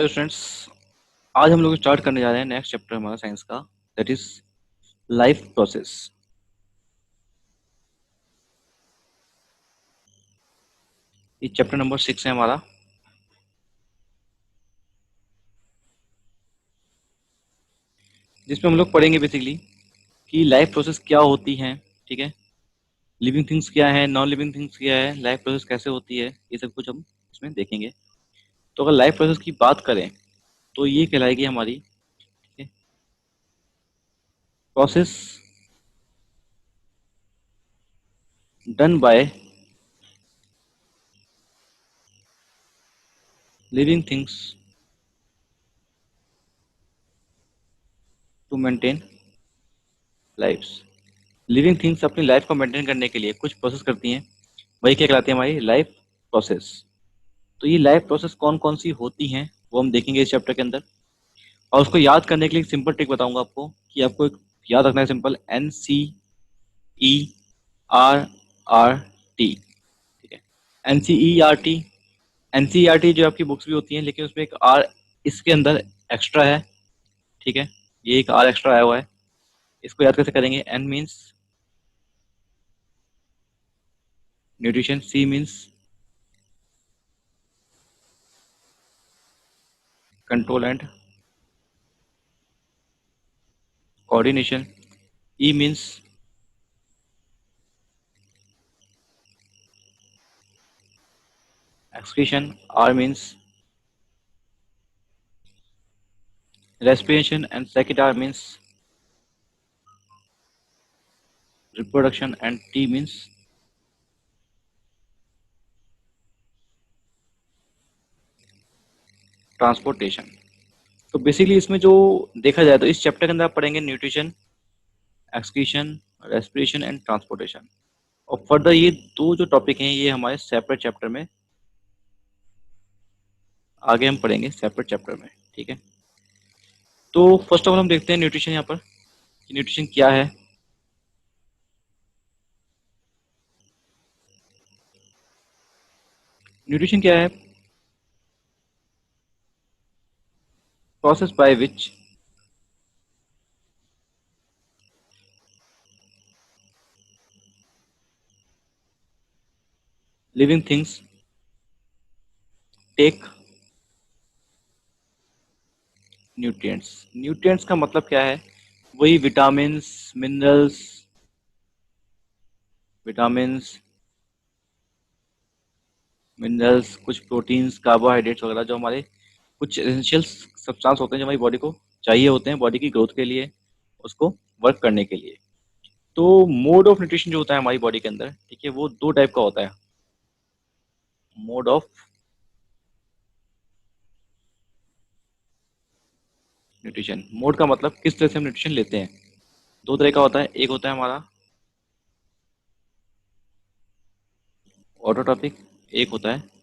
Hello students. आज हम लोग स्टार्ट करने जा रहे हैं नेक्स्ट चैप्टर हमारा साइंस का, दैट इज लाइफ प्रोसेस। ये चैप्टर नंबर 6 है हमारा। जिसमें हम लोग पढ़ेंगे बेसिकली कि लाइफ प्रोसेस क्या होती हैं। ठीक है, लिविंग थिंग्स क्या है, नॉन लिविंग थिंग्स क्या है, लाइफ प्रोसेस कैसे होती है, ये सब कुछ हम इसमें देखेंगे। तो अगर लाइफ प्रोसेस की बात करें तो ये कहलाएगी हमारी process done by living things to maintain lifes. Living things अपनी लाइफ को मेंटेन करने के लिए कुछ प्रोसेस करती हैं, वही क्या कहलाती है हमारी लाइफ प्रोसेस। तो ये लाइफ प्रोसेस कौन कौन सी होती हैं वो हम देखेंगे इस चैप्टर के अंदर। और उसको याद करने के लिए एक सिंपल ट्रिक बताऊंगा आपको कि आपको एक याद रखना है, सिंपल NCERT। ठीक है, NCERT। NCERT जो आपकी बुक्स भी होती हैं, लेकिन उसमें एक आर इसके अंदर एक्स्ट्रा है। ठीक है, ये एक आर एक्स्ट्रा आया हुआ है। इसको याद कैसे करेंगे? N means nutrition, C means control and coordination, E means excretion, R means respiration, and second R means reproduction, and T means transportation. तो बेसिकली इसमें जो देखा जाए तो इस चैप्टर के अंदर आप पढ़ेंगे nutrition, excretion, respiration and transportation. और फर्दर ये दो जो टॉपिक हैं ये हमारे सेपरेट चैप्टर में आगे हम पढ़ेंगे, सेपरेट चैप्टर में। ठीक है, तो फर्स्ट ऑफ ऑल हम देखते हैं न्यूट्रिशन यहाँ पर कि न्यूट्रिशन क्या है। न्यूट्रिशन क्या है? Process by which living things take nutrients. Nutrients का मतलब क्या है? वही विटामिन्स, मिनरल्स, मिनरल्स, कुछ प्रोटीन्स, कार्बोहाइड्रेट्स वगैरह, जो हमारे कुछ एसेंशियल सब्सटेंस होते हैं जो हमारी बॉडी को चाहिए होते हैं बॉडी की ग्रोथ के लिए, उसको वर्क करने के लिए। तो मोड ऑफ न्यूट्रिशन जो होता है हमारी बॉडी के अंदर, ठीक है, वो दो टाइप का होता है। मोड ऑफ न्यूट्रिशन, मोड का मतलब किस तरह से हम न्यूट्रिशन लेते हैं। दो तरह का होता है, एक होता है हमारा ऑटोट्रॉपिक, एक होता है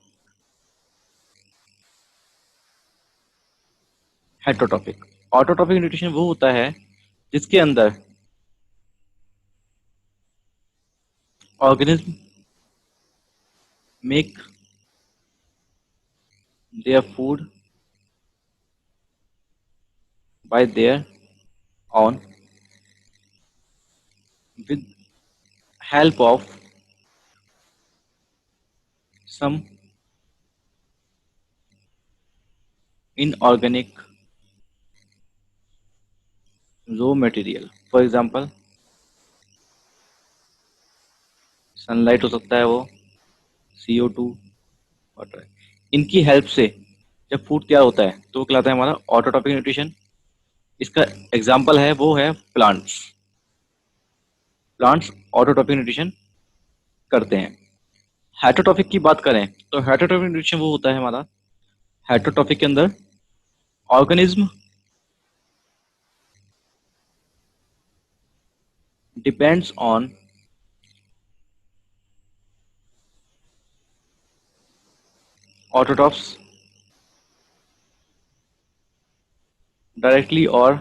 हेटरोट्रॉपिक। ऑटोट्रॉपिक न्यूट्रिशन वो होता है जिसके अंदर organism make their food by there on with help of some inorganic raw material, for example sunlight हो सकता है, वो CO2, वाटर। इनकी हेल्प से जब फूड तैयार होता है तो वो कहलाता है हमारा ऑटोट्रॉपिक न्यूट्रिशन। इसका एग्जाम्पल है वो है प्लांट्स। प्लांट्स ऑटोट्रॉपिक न्यूट्रिशन करते हैं। हेटरोट्रॉपिक की बात करें तो हेटरोट्रॉपिक न्यूट्रिशन वो होता है हमारा, हेटरोट्रॉपिक के अंदर organism depends on autotrophs directly और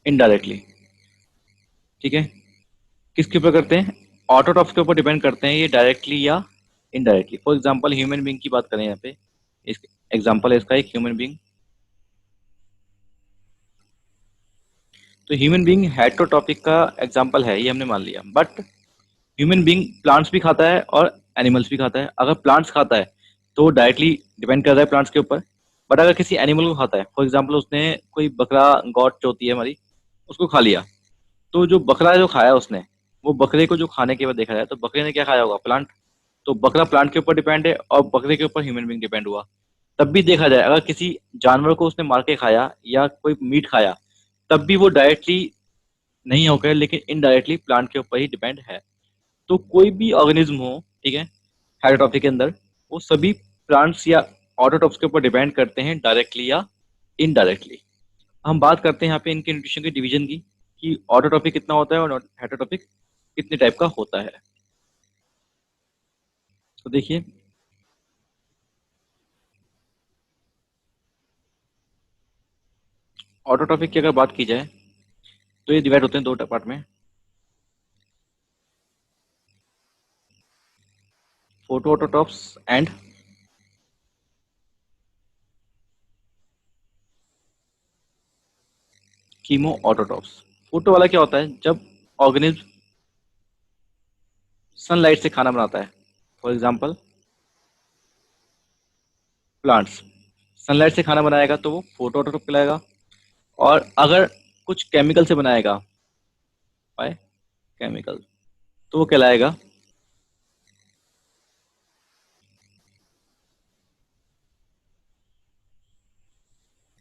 इनडायरेक्टली। ठीक है, किसके ऊपर करते हैं? ऑटोट्रॉफ्स के ऊपर डिपेंड करते हैं ये डायरेक्टली या indirectly. For example human being की बात करें यहाँ पे, इस एग्जांपल है इसका एक ह्यूमन बीइंग। तो ह्यूमन बीइंग हेटरोट्रॉपिक का एग्जांपल है, ये हमने मान लिया। बट ह्यूमन बीइंग प्लांट्स भी खाता है और एनिमल्स भी खाता है। अगर प्लांट्स खाता है तो डायरेक्टली डिपेंड कर रहा है प्लांट्स के ऊपर। बट अगर किसी एनिमल को खाता है, फॉर एग्जाम्पल उसने कोई बकरा, गॉट जो होती है हमारी, उसको खा लिया, तो जो बकरा जो खाया उसने, वो बकरे को जो खाने के बाद देखा जाए तो बकरे ने क्या खाया होगा? प्लांट। तो बकरा प्लांट के ऊपर डिपेंड है और बकरे के ऊपर ह्यूमन बीइंग डिपेंड हुआ। तब भी देखा जाए, अगर किसी जानवर को उसने मार के खाया या कोई मीट खाया, तब भी वो डायरेक्टली नहीं होकर लेकिन इनडायरेक्टली प्लांट के ऊपर ही डिपेंड है। तो कोई भी ऑर्गेनिज्म हो, ठीक है, हेटेरोट्रॉफी के अंदर, वो सभी प्लांट्स या ऑटोट्रॉफ्स के ऊपर डिपेंड करते हैं डायरेक्टली या इनडायरेक्टली। हम बात करते हैं यहाँ पे इनके न्यूट्रिशन के डिवीजन की, कि ऑटोट्रॉफिक कितना होता है और हेटेरोट्रॉफिक कितने टाइप का होता है। तो देखिए, ऑटोट्रॉफिक की अगर बात की जाए तो ये डिवाइड होते हैं दो पार्ट में, photo autotrophs and chemo autotrophs. Photo वाला क्या होता है? जब ऑर्गेनिज्म सनलाइट से खाना बनाता है, फॉर एग्जाम्पल प्लांट्स सनलाइट से खाना बनाएगा तो वो फोटो ऑटोट्रॉफ कहलाएगा। और अगर कुछ केमिकल से बनाएगा, बाय केमिकल, तो वो कहलाएगा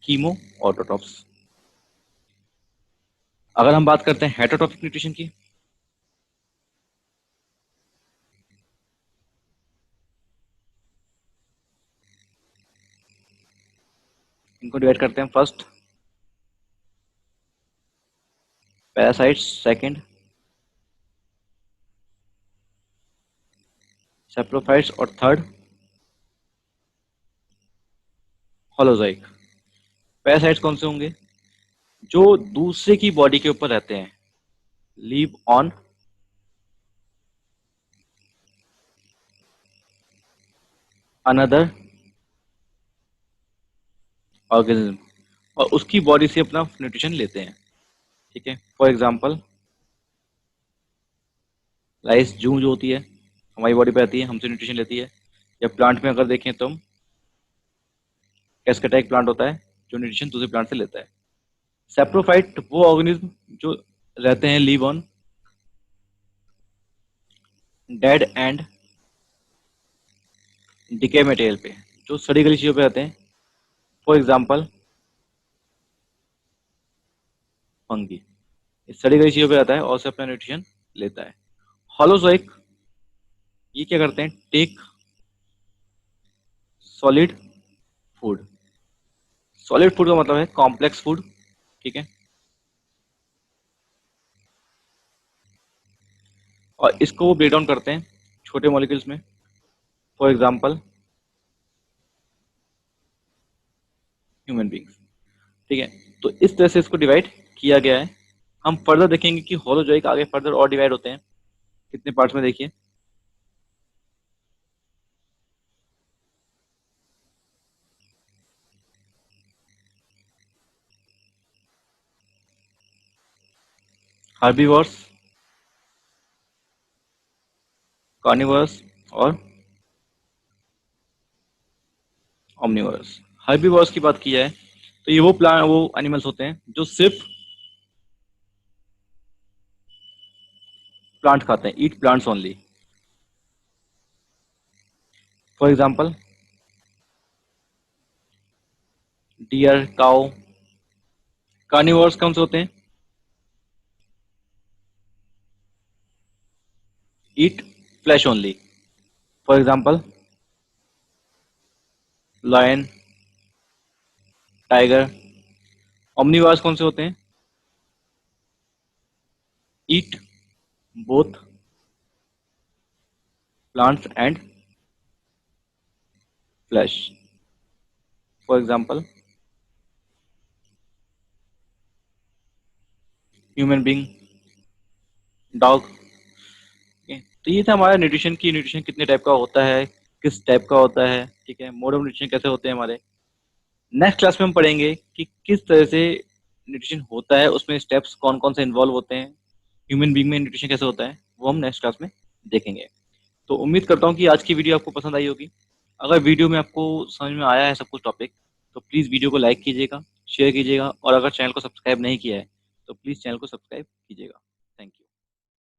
कीमो ऑटोट्रॉफ्स। अगर हम बात करते हैं हेटरोट्रॉफिक न्यूट्रिशन की, इनको डिवाइड करते हैं, फर्स्ट पैरासाइट्स, सेकंड सेप्रोफाइट्स और थर्ड होलोजाइक। पैरासाइट्स कौन से होंगे? जो दूसरे की बॉडी के ऊपर रहते हैं, लीव ऑन अनदर ऑर्गेनिज्म और उसकी बॉडी से अपना न्यूट्रिशन लेते हैं। ठीक है, फॉर एग्जाम्पल लाइस, जूं जो होती है हमारी बॉडी पे आती है, हमसे न्यूट्रिशन लेती है। या प्लांट में अगर देखें तो हम कैस्केटाइक प्लांट होता है जो न्यूट्रिशन दूसरे प्लांट से लेता है। सेप्रोफाइट वो ऑर्गेनिज्म जो रहते हैं leave on dead and decay material पे, जो सड़ी गली चीजों पे रहते हैं, फॉर एग्जाम्पल फंगी। इस सड़ी गली चीजों पे रहता है और से अपना न्यूट्रिशन लेता है। होलोजोइक ये क्या करते हैं? Take solid food. Solid food का मतलब है कॉम्प्लेक्स फूड। ठीक है, और इसको वो ब्रेक डाउन करते हैं छोटे मॉलिक्यूल्स में, फॉर एग्जाम्पल ह्यूमन बींग्स। ठीक है, तो इस तरह से इसको डिवाइड किया गया है। हम फर्दर देखेंगे कि होलोजोइक आगे फर्दर और डिवाइड होते हैं कितने पार्ट्स में, देखिए। हार्बीवोर्स, कार्निवोरस और ओमनिवोरस। हार्बीवोर्स की बात की जाए तो ये वो एनिमल्स होते हैं जो सिर्फ प्लांट खाते हैं, eat plants only. For example deer, cow. Carnivores कौन से होते हैं? Eat flesh only, for example lion, tiger. Omnivorous कौन से होते हैं? Eat both plants and flesh, for example human being, dog. Okay, तो ये था हमारा न्यूट्रिशन की, न्यूट्रिशन कितने टाइप का होता है, किस टाइप का होता है, ठीक है, मोड ऑफ न्यूट्रिशन कैसे होते हैं हमारे। नेक्स्ट क्लास में हम पढ़ेंगे कि किस तरह से न्यूट्रिशन होता है, उसमें स्टेप्स कौन कौन से इन्वॉल्व होते हैं, ह्यूमन बीइंग में न्यूट्रिशन कैसे होता है, वो हम नेक्स्ट क्लास में देखेंगे। तो उम्मीद करता हूँ कि आज की वीडियो आपको पसंद आई होगी। अगर वीडियो में आपको समझ में आया है सब कुछ टॉपिक, तो प्लीज़ वीडियो को लाइक कीजिएगा, शेयर कीजिएगा, और अगर चैनल को सब्सक्राइब नहीं किया है तो प्लीज़ चैनल को सब्सक्राइब कीजिएगा।